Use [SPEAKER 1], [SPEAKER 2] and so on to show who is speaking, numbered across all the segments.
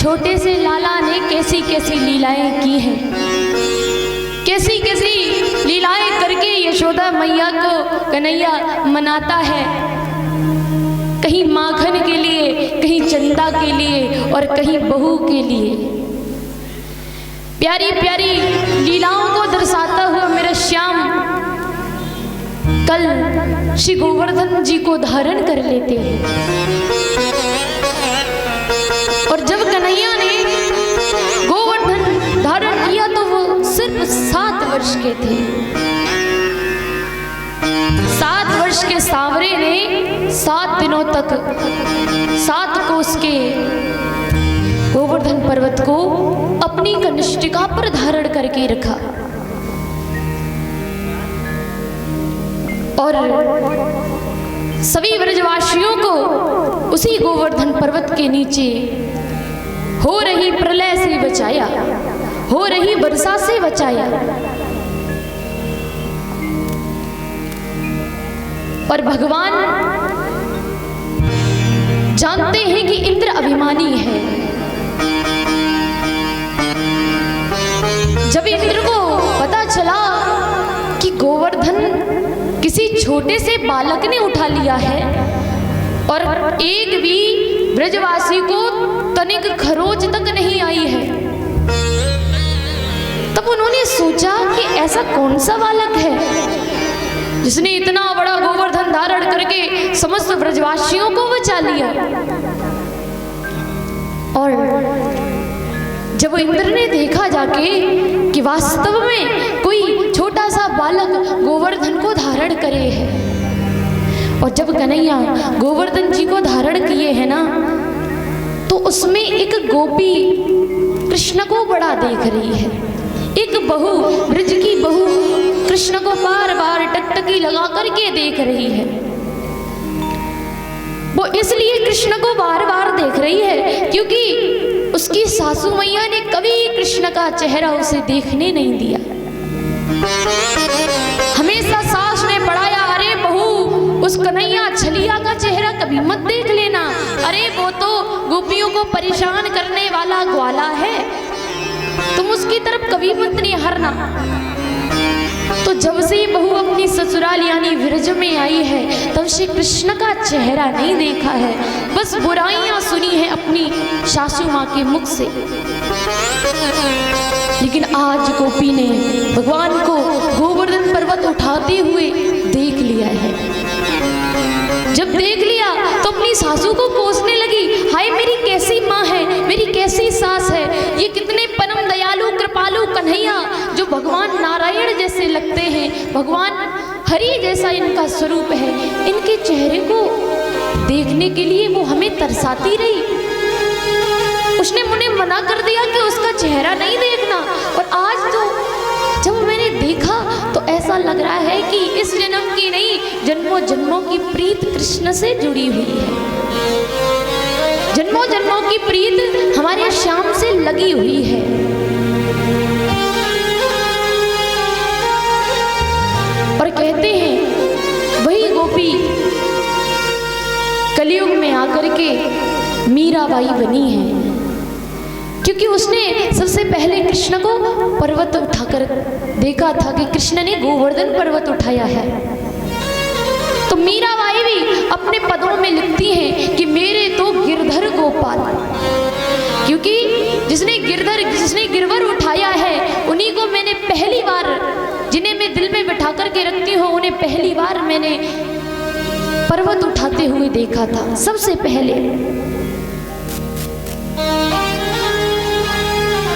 [SPEAKER 1] छोटे से लाला ने कैसी कैसी लीलाएं की हैं, कैसी कैसी लीलाएं करके यशोदा मैया को कन्हैया मनाता है, कहीं माखन के लिए, कहीं चंदा के लिए और कहीं बहू के लिए। प्यारी प्यारी लीलाओं को दर्शाता हुआ मेरा श्याम कल श्री गोवर्धन जी को धारण कर लेते हैं। और जब कन्हैया ने गोवर्धन धारण किया तो वो सिर्फ 7 वर्ष के थे। 7 वर्ष के सांवरे ने 7 दिनों तक 7 कोस के गोवर्धन पर्वत को अपनी कनिष्ठिका पर धारण करके रखा। और सभी ब्रजवासियों को उसी गोवर्धन पर्वत के नीचे हो रही प्रलय से बचाया, हो रही वर्षा से बचाया। और भगवान जानते हैं कि इंद्र अभिमानी है। जब इंद्र को पता चला कि गोवर्धन किसी छोटे से बालक ने उठा लिया है और एक भी ब्रजवासी को तनिक खरोच तक नहीं आई है, तब उन्होंने सोचा कि ऐसा कौन सा बालक है जिसने इतना बड़ा गोवर्धन धारण करके समस्त ब्रजवासियों को बचा लिया। और जब इंद्र ने देखा जाके कि वास्तव में कोई छोटा सा बालक गोवर्धन को धारण करे है, और जब कन्हैया गोवर्धन जी को धारण किए हैं ना, तो उसमें एक गोपी कृष्ण को बड़ा देख रही है। एक बहू, ब्रज की बहू कृष्ण को बार बार टकटकी लगा करके देख रही है। वो इसलिए कृष्ण को बार बार देख रही है क्योंकि उसकी सासू मैया ने कभी कृष्ण का चेहरा उसे देखने नहीं दिया। हमेशा सास ने पढ़ाया, अरे बहू उस कन्हैया छलिया का चेहरा कभी मत देख लेना, अरे वो तो गोपियों को परेशान करने वाला ग्वाला है, तुम उसकी तरफ कभी मत निहारना। तो जब से ही बहू अपनी ससुराल यानी विरज में आई है, तब से कृष्ण का चेहरा नहीं देखा है, बस बुराइयां सुनी है अपनी सासू माँ के मुख से। लेकिन आज गोपी ने भगवान को गोवर्धन पर्वत उठाते हुए देख लिया है। जब देख लिया तो अपनी सासू को कोसने लगी, हाय मेरी कैसी माँ है, मेरी कैसी सास है, ये कितने परम दयालु कृपालु कन्हैया जो भगवान नारायण जैसे लगते हैं, भगवान हरि जैसा इनका स्वरूप है, इनके चेहरे को देखने के लिए वो हमें तरसाती रही। उसने मुझे मना कर दिया कि उसका चेहरा नहीं देखना, और आज तो जब मैंने देखा तो ऐसा लग रहा है कि इस जन्म की नहीं, जन्मों जन्मों की प्रीत कृष्ण से जुड़ी हुई है। जन्मों जन्मों की प्रीत हमारे श्याम से लगी हुई है। और कहते हैं वही गोपी कलयुग में आकर के मीराबाई बनी है, क्योंकि उसने सबसे पहले कृष्ण को पर्वत उठाकर देखा था कि कृष्ण ने गोवर्धन पर्वत उठाया है। तो मीराबाई भी अपने पदों में लिखती हैं कि मेरे तो गिरधर गोपाल, क्योंकि जिसने गिरवर उठाया है उन्हीं को मैंने पहली बार, जिन्हें मैं दिल में बिठा करके रखती हूँ, उन्हें पहली बार मैंने पर्वत उठाते हुए देखा था सबसे पहले।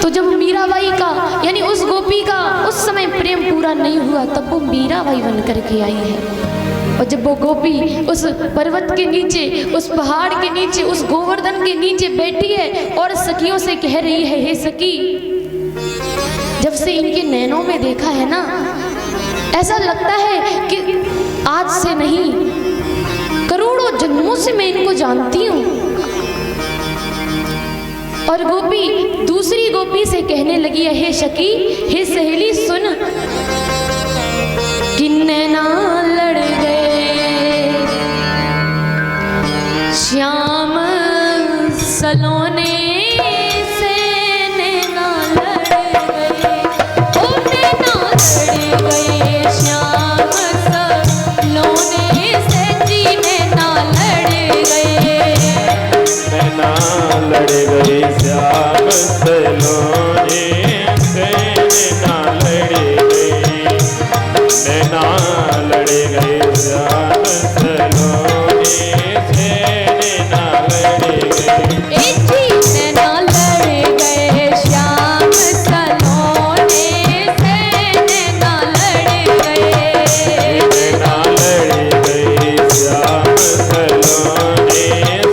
[SPEAKER 1] तो जब मीराबाई का यानी उस गोपी का उस समय प्रेम पूरा नहीं हुआ, तब वो मीराबाई बन करके आई है। और जब वो गोपी उस पर्वत के नीचे, उस पहाड़ के नीचे, उस गोवर्धन के नीचे बैठी है और सखियों से कह रही है, हे सखी, जब से इनके नैनों में देखा है ना, ऐसा लगता है कि आज से नहीं, करोड़ों जन्मों से मैं इनको जानती हूँ। और गोपी दूसरी गोपी से कहने लगी, हे सखी, हे सहेली सुन, कि नैना लड़ गए श्याम सलोने श्याम सलोने से जीने ना लड़ गए।
[SPEAKER 2] नैना लड़ गए श्याम सलोने से नैना लड़ गए। नैना लड़ गए श्याम सलोने से नैना लड़ गए।
[SPEAKER 1] नैना लड़ गए श्याम सलोने से नैना लड़ गए।
[SPEAKER 2] नैना लड़ गए श्याम सलोने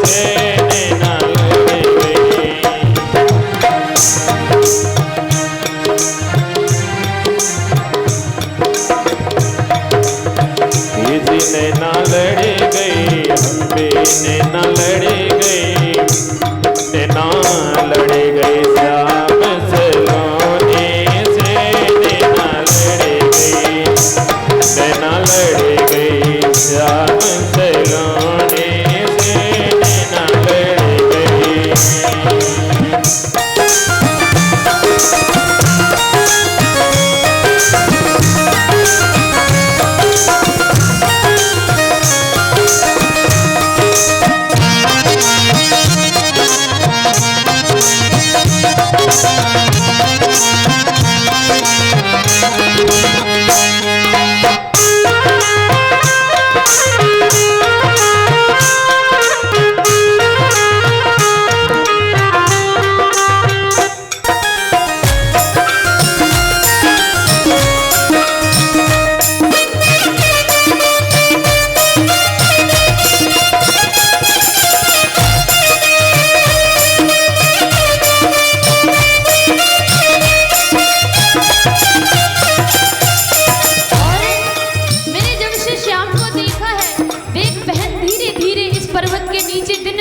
[SPEAKER 2] से नैना लड़ गए। नैना लड़ गई अम्बे नैना लड़ गई। नैना लड़ गई श्याम सलोने से नैना लड़ गई। नैना लड़ गई श्याम सलोने से नैना लड़ गई।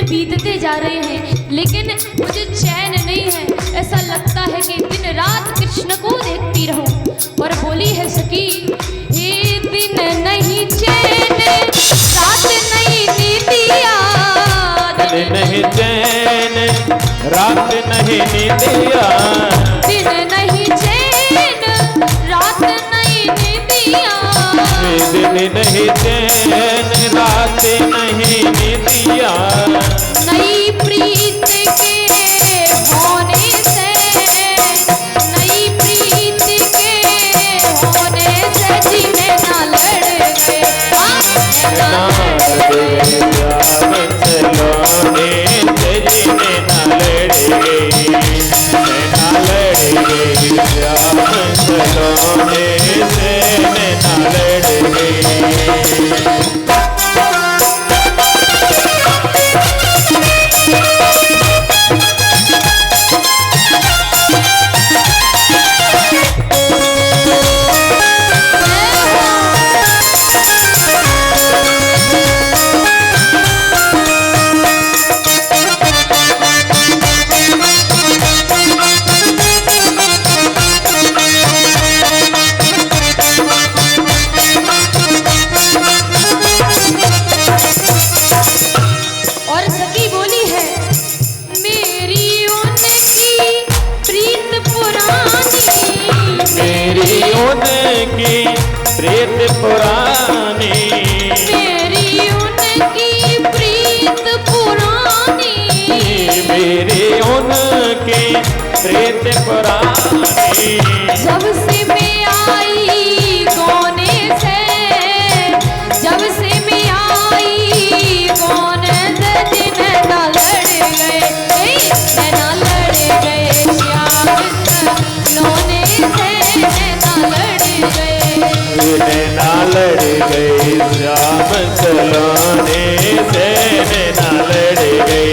[SPEAKER 1] बीतते जा रहे हैं, लेकिन मुझे चैन नहीं है। ऐसा लगता है कि दिन रात कृष्ण को देखती रहूं। और बोली है सखी, ये दिन नहीं चैन, रात नहीं नींदिया।
[SPEAKER 2] दिन नहीं चैन, रात नहीं नींदिया।
[SPEAKER 1] दिन नहीं चैन, रात नहीं नींदिया।
[SPEAKER 2] दिन नहीं चैन, रात नहीं नींदिया।
[SPEAKER 1] नई प्रीत के होने से, नई प्रीत के होने से जीने ना लड़ गए।
[SPEAKER 2] नैना लड़ गए श्याम सलोने से जीने ना लड़ गए। नैना लड़ गए श्याम सलोने से नैना लड़ गए। उनकी प्रीत पुरानी,
[SPEAKER 1] मेरी उनकी प्रीत पुरानी,
[SPEAKER 2] मेरी उनकी प्रीत पुरानी।
[SPEAKER 1] जब से मैं आई कोने से, जब से मैं आई कोने से दिन ना लड़ गए, ना लड़ गए श्याम सलोने से ना लड़ गए।
[SPEAKER 2] नैना लड़ गए श्याम सलोने से नैना लड़ गए।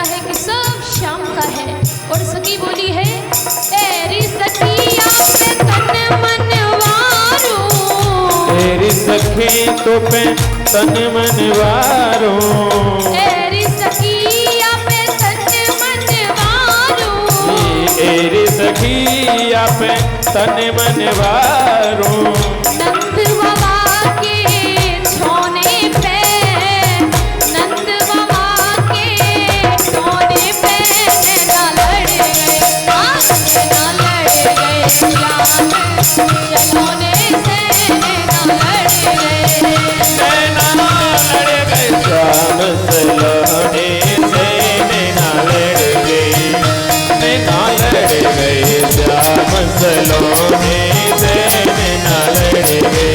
[SPEAKER 1] है कि सब श्याम का है। और सखी बोली है, तेरी सखिया पे तन मन वारो,
[SPEAKER 2] तेरी सखी तो पे तन मन वारो,
[SPEAKER 1] तेरी सखिया पे तन मन वारो,
[SPEAKER 2] तेरी सखिया पे तन मन वारो।
[SPEAKER 1] नंद बाबा के छोने पे, नंद बाबा के छोने पे ना लड़ गए, ना लड़ गए श्याम, चलोने से ना लड़ गए,
[SPEAKER 2] नैना लड़ गए श्याम सलोने से, नैना लड़ गए, नैना लड़ गए श्याम सलोने से, नैना लड़ गए।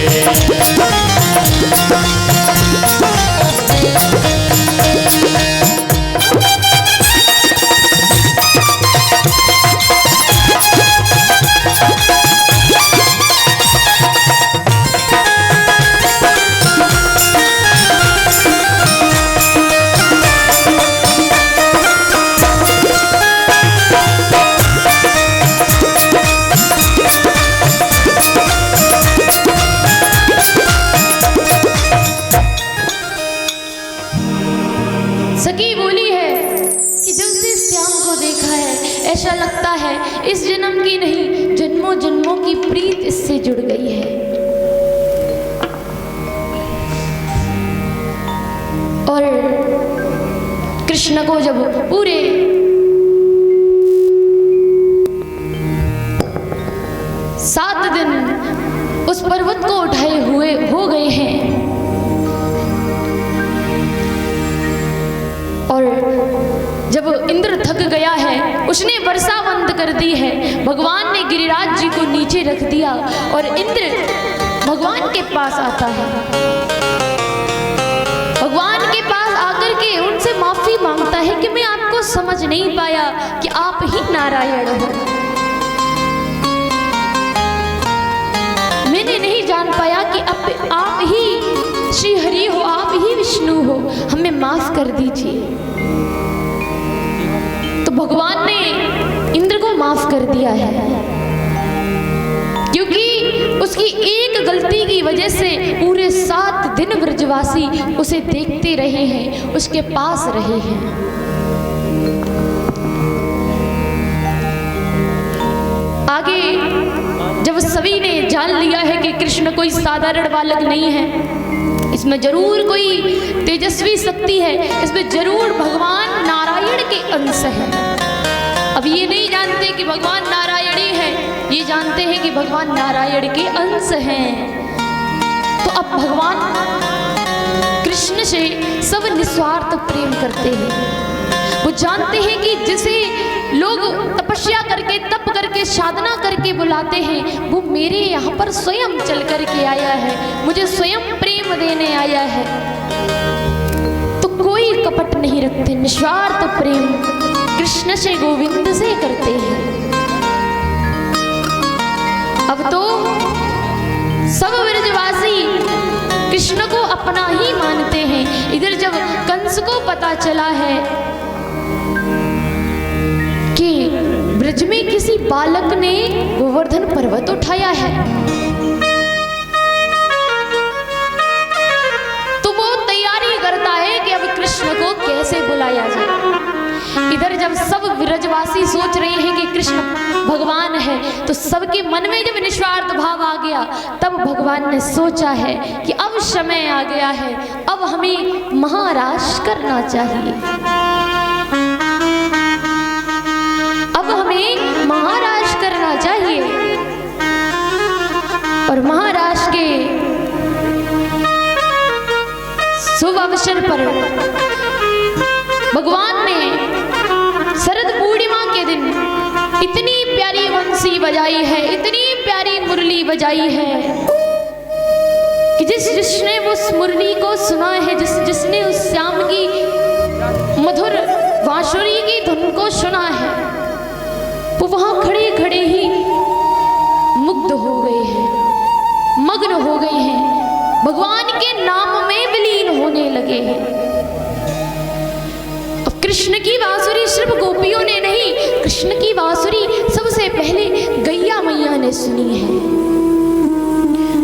[SPEAKER 1] सखी बोली है कि जब से श्याम को देखा है ऐसा लगता है इस जन्म की नहीं, जन्मों जन्मों की प्रीत इससे जुड़ गई है। और कृष्ण को जब पूरे 7 दिन उस पर्वत को उठाए हुए हो गए हैं, और जब इंद्र थक गया है, उसने वर्षा बंद कर दी है, भगवान ने गिरिराज जी को नीचे रख दिया और इंद्र भगवान के पास आता है। भगवान के पास आकर के उनसे माफी मांगता है कि मैं आपको समझ नहीं पाया कि आप ही नारायण हो, मैंने नहीं जान पाया कि आप ही श्री हरि हो, आप ही विष्णु हो, हमें माफ कर दीजिए। तो भगवान ने इंद्र को माफ कर दिया है, क्योंकि उसकी एक गलती की वजह से पूरे 7 दिन ब्रजवासी उसे देखते रहे हैं, उसके पास रहे हैं। आगे जब सभी ने जान लिया है कि कृष्ण कोई साधारण बालक नहीं है, इसमें जरूर कोई तेजस्वी शक्ति है, इसमें जरूर भगवान नारायण के अंश है। अब ये नहीं जानते कि भगवान नारायणी है, ये जानते हैं कि भगवान नारायण के अंश हैं। तो अब भगवान कृष्ण से सब निस्वार्थ प्रेम करते हैं। वो जानते हैं कि जिसे लोग तपस्या करके, तप करके, साधना करके बुलाते हैं, वो मेरे यहाँ पर स्वयं चल करके आया है, मुझे स्वयं प्रेम देने आया है। तो कोई कपट नहीं रखते, निस्वार्थ प्रेम कृष्ण से, गोविंद से करते हैं। अब तो सब ब्रजवासी कृष्ण को अपना ही मानते हैं। इधर जब कंस को पता चला है कि ब्रज में किसी बालक ने गोवर्धन पर्वत उठाया है, तो वो तैयारी करता है कि अब कृष्ण को कैसे बुलाया जाए। इधर जब सब ब्रजवासी सोच रहे हैं कि कृष्ण भगवान है, तो सबके मन में जब निस्वार्थ भाव आ गया, तब भगवान ने सोचा है कि अब समय आ गया है, अब हमें महाराज करना चाहिए, अब हमें महाराज करना चाहिए। और महाराज के शुभ अवसर पर भगवान ने शरद पूर्णिमा के दिन इतनी प्यारी बंसी बजाई है, इतनी प्यारी मुरली बजाई है कि जिसने उस मुरली को सुना है, जिसने उस श्याम की मधुर बांसुरी की धुन को सुना है, वो वहां खड़े खड़े ही मुग्ध हो गए हैं, मग्न हो गए हैं, भगवान के नाम में विलीन होने लगे हैं। अब कृष्ण की बांसुरी बांसुरी सिर्फ गोपियों ने नहीं, कृष्ण की बांसुरी सबसे पहले गैया मैया ने सुनी है।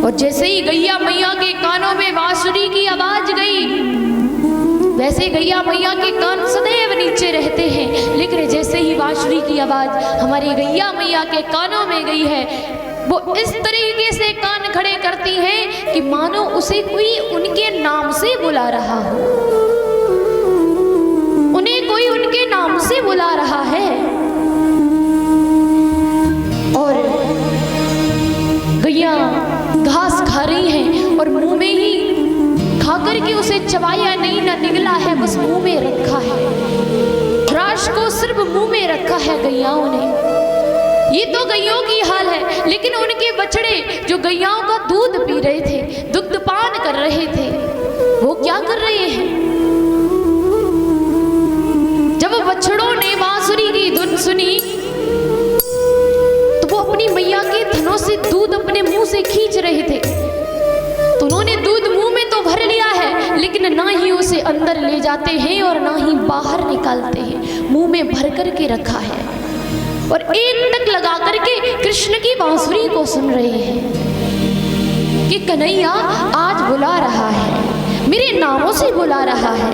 [SPEAKER 1] और जैसे ही गैया मैया के कानों में बांसुरी की आवाज गई, वैसे गैया मैया के कान सदैव नीचे रहते हैं, लेकिन जैसे ही बांसुरी की आवाज हमारी गैया मैया के कानों में गई है, वो इस तरीके से कान खड़े करती हैं कि मानो उसे कोई उनके नाम से बुला रहा हो, उन्हें कोई उनके नाम से बुला रहा है। और गैया घास खा रही हैं और मुंह में ही खा करके उसे चबाया नहीं, ना निगला है, बस मुंह में रखा है। राश को सिर्फ मुंह में रखा है गैयाओं ने। ये तो गैयों की हाल है, लेकिन उनके बछड़े जो गैयाओं का दूध पी रहे थे, दुग्धपान कर रहे थे, वो क्या कर रहे हैं? जब बछड़ों ने बांसुरी की धुन सुनी तो वो अपनी मैया के थनों से दूध अपने मुंह से खींच रहे थे। तो उन्होंने दूध मुंह में तो भर लिया है, लेकिन ना ही उसे अंदर ले जाते हैं और ना ही बाहर निकालते हैं, मुंह में भर करके रखा है। और एक टक लगा करके कृष्ण की बांसुरी को सुन रहे हैं कि कन्हैया आज बुला रहा है, मेरे नामों से बुला रहा है।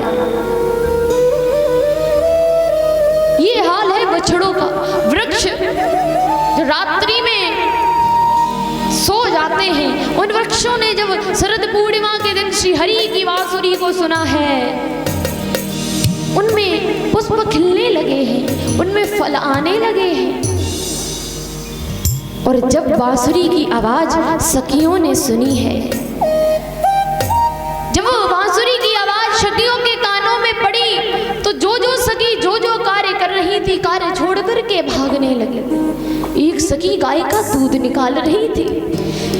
[SPEAKER 1] ये हाल है बछड़ों का। वृक्ष जो रात्रि में सो जाते हैं, उन वृक्षों ने जब शरद पूर्णिमा के दिन श्री हरि की बांसुरी को सुना है, उनमें पुष्प खिलने लगे हैं, उनमें फल आने लगे हैं। और जब बांसुरी की आवाज सखियों ने सुनी है, जब वो बांसुरी की आवाज सखियों के कानों में पड़ी, तो जो जो सखी जो जो कार्य कर रही थी, कार्य छोड़ करके भागने लगी। एक सखी गाय का दूध निकाल रही थी,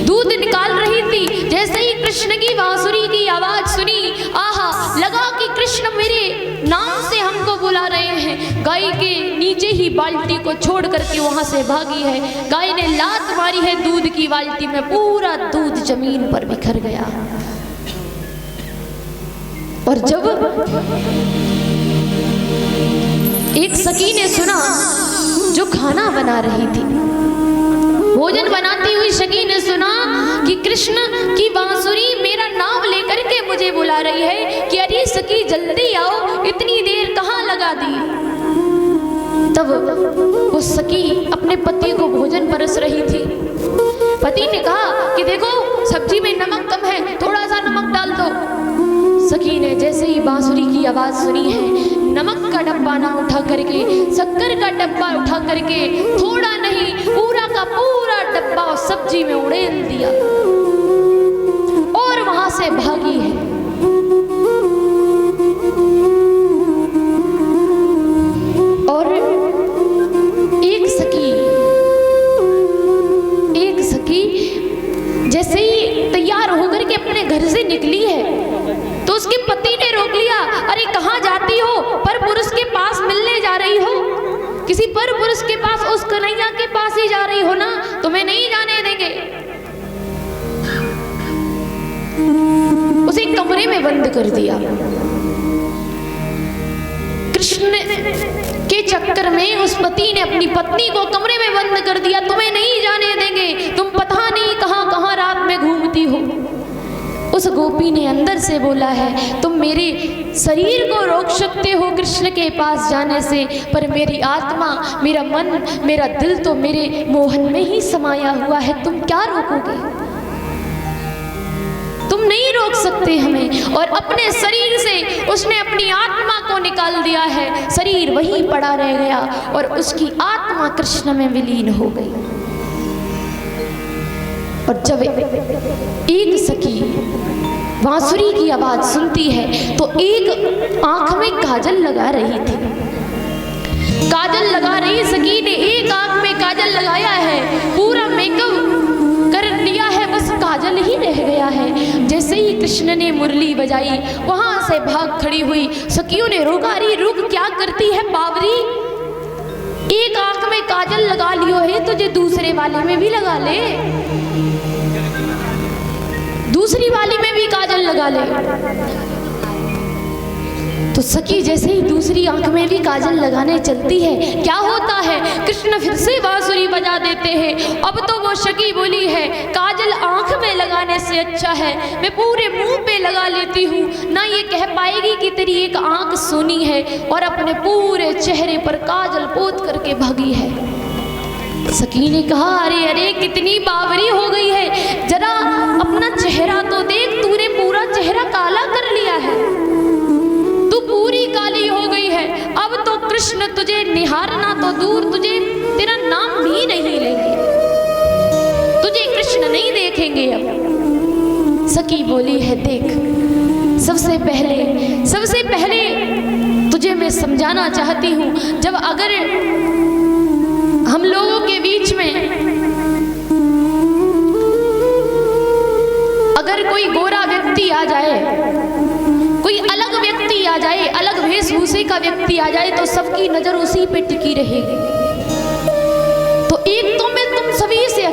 [SPEAKER 1] दूध निकाल रही थी। जैसे ही कृष्ण की बांसुरी की आवाज सुनी, आहा, लगा कि कृष्ण मेरे नाम से हमको बुला रहे हैं। गाय के नीचे ही बाल्टी को छोड़ करके वहां से भागी है। गाय ने लात मारी है दूध की बाल्टी में, पूरा दूध जमीन पर बिखर गया। और जब एक सखी ने सुना, जो खाना बना रही थी, भोजन बनाती हुई सखी ने सुना कि कृष्ण की बांसुरी मेरा नाम लेकर के मुझे बुला रही है, कि अरे सखी जल्दी आओ, इतनी देर कहाँ लगा दी। तब वो सखी अपने पति को भोजन परस रही थी। पति ने कहा कि देखो सब्जी में नमक कम है, थोड़ा सा नमक डाल दो। सखी ने जैसे ही बांसुरी की आवाज सुनी है, नमक का डब्बा ना उठा करके, शक्कर का डब्बा उठा करके, थोड़ा नहीं पूरा का पूरा डब्बा सब्जी में उड़ेल दिया और वहां से भागी है। और एक सखी जैसे ही तैयार होकर के अपने घर से निकली है, तो उसके पति ने रोक लिया। अरे कहाँ जाती हो? पर पुरुष के पास मिलने जा रही हो? किसी पर पुरुष के पास, उस कन्हैया के पास ही जा रही हो ना, तुम्हें नहीं जाने देंगे। उसे कमरे में बंद कर दिया। कृष्ण के चक्कर में उस पति ने अपनी पत्नी को कमरे में बंद कर दिया। तुम्हें नहीं जाने देंगे, तुम पता नहीं कहाँ कहाँ रात में घूमती हो। उस गोपी ने अंदर से बोला है, तुम मेरे शरीर को रोक सकते हो कृष्ण के पास जाने से, पर मेरी आत्मा, मेरा मन, मेरा दिल तो मेरे मोहन में ही समाया हुआ है, तुम क्या रोकोगे? तुम नहीं रोक सकते हमें। और अपने शरीर से उसने अपनी आत्मा को निकाल दिया है, शरीर वहीं पड़ा रह गया और उसकी आत्मा कृष्ण में विलीन हो गई। और जब एक सखी बांसुरी की आवाज सुनती है, तो एक आंख में काजल लगा रही थी। काजल लगा रही सखी ने एक आंख में काजल लगाया है, पूरा मेकअप कर लिया है, बस काजल ही रह गया है। जैसे ही कृष्ण ने मुरली बजाई, वहां से भाग खड़ी हुई। सखियों ने रोका, अरे रुक, क्या करती है बावरी? एक आंख में काजल लगा लियो है, तुझे दूसरे वाले में भी लगा ले, दूसरी वाली में भी काजल लगा ले। तो सखी जैसे ही दूसरी आंख में भी काजल लगाने चलती है, क्या होता है, कृष्ण फिर से बांसुरी बजा देते हैं। अब तो वो सखी बोली है, काजल आंख में लगाने से अच्छा है मैं पूरे मुंह पे लगा लेती हूँ, ना ये कह पाएगी कि तेरी एक आंख सूनी है। और अपने पूरे चेहरे पर काजल पोत करके भागी है। सखी ने कहा, अरे अरे कितनी बावरी हो गई है, जरा अपना चेहरा तो देख, तूने पूरा चेहरा काला कर लिया है, तू पूरी काली हो गई है। अब तो कृष्ण तुझे निहारना तो दूर, तुझे तेरा नाम भी नहीं लेंगे, तुझे कृष्ण नहीं देखेंगे अब। सखी बोली है, देख सबसे पहले तुझे मैं समझाना चाहती हूँ, जब अगर हम लोगों के बीच में अगर कोई गोरा व्यक्ति आ जाए, कोई अलग व्यक्ति आ जाए, अलग वेशभूषे का व्यक्ति आ जाए, तो सबकी नजर उसी पे टिकी रहेगी। तो एक तो मैं तुम सभी से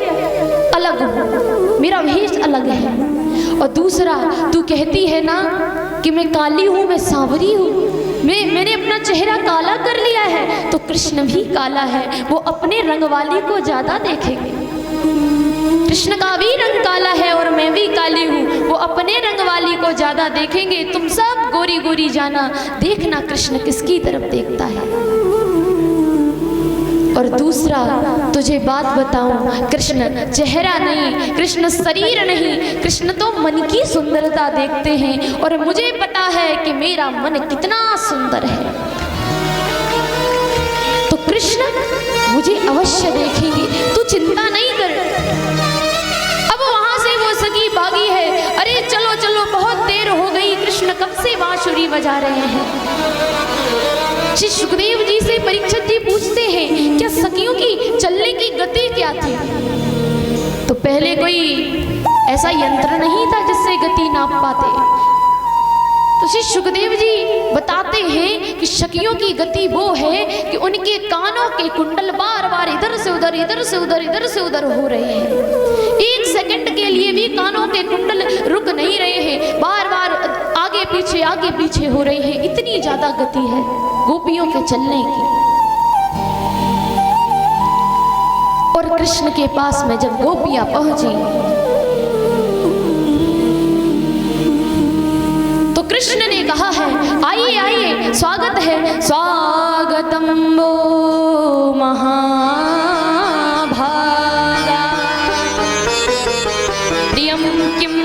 [SPEAKER 1] अलग हूं, मेरा वेश अलग है, और दूसरा तू कहती है ना कि मैं काली हूं, मैं सांवरी हूं, मैंने अपना चेहरा काला कर लिया है, तो कृष्ण भी काला है, वो अपने रंग वाली को ज्यादा देखेंगे। कृष्ण का भी रंग काला है और मैं भी काली हूँ, वो अपने रंग वाली को ज्यादा देखेंगे। तुम सब गोरी गोरी जाना, देखना कृष्ण किसकी तरफ देखता है। और दूसरा तुझे बात बताऊं, कृष्ण चेहरा नहीं, कृष्ण शरीर नहीं, कृष्ण तो मन की सुंदरता देखते हैं, और मुझे पता है कि मेरा मन कितना सुंदर है, तो कृष्ण मुझे अवश्य देखेंगे, तू चिंता नहीं कर। अब वहां से वो सखी भागी है, अरे चलो चलो बहुत देर हो गई, कृष्ण कब से बांसुरी बजा रहे हैं। श्री सुखदेव जी से परीक्षित जी पूछते हैं, क्या सखियों की चलने की गति क्या थी। तो पहले कोई ऐसा यंत्र नहीं था जिससे गति नाप पाते। तो श्री सुखदेव जी बताते हैं कि सखियों की गति वो है कि उनके कानों के कुंडल बार बार इधर से उधर, इधर से उधर, इधर से उधर हो रहे हैं। एक सेकंड के लिए भी कानों के कुंडल रुक नहीं रहे हैं, बार बार आगे पीछे हो रहे हैं। इतनी ज्यादा गति है गोपियों के चलने की। और कृष्ण के पास में जब गोपियां पहुंची, तो कृष्ण ने कहा है, आइए आइए, स्वागत है, स्वागतम वो महाभागा प्रियम किम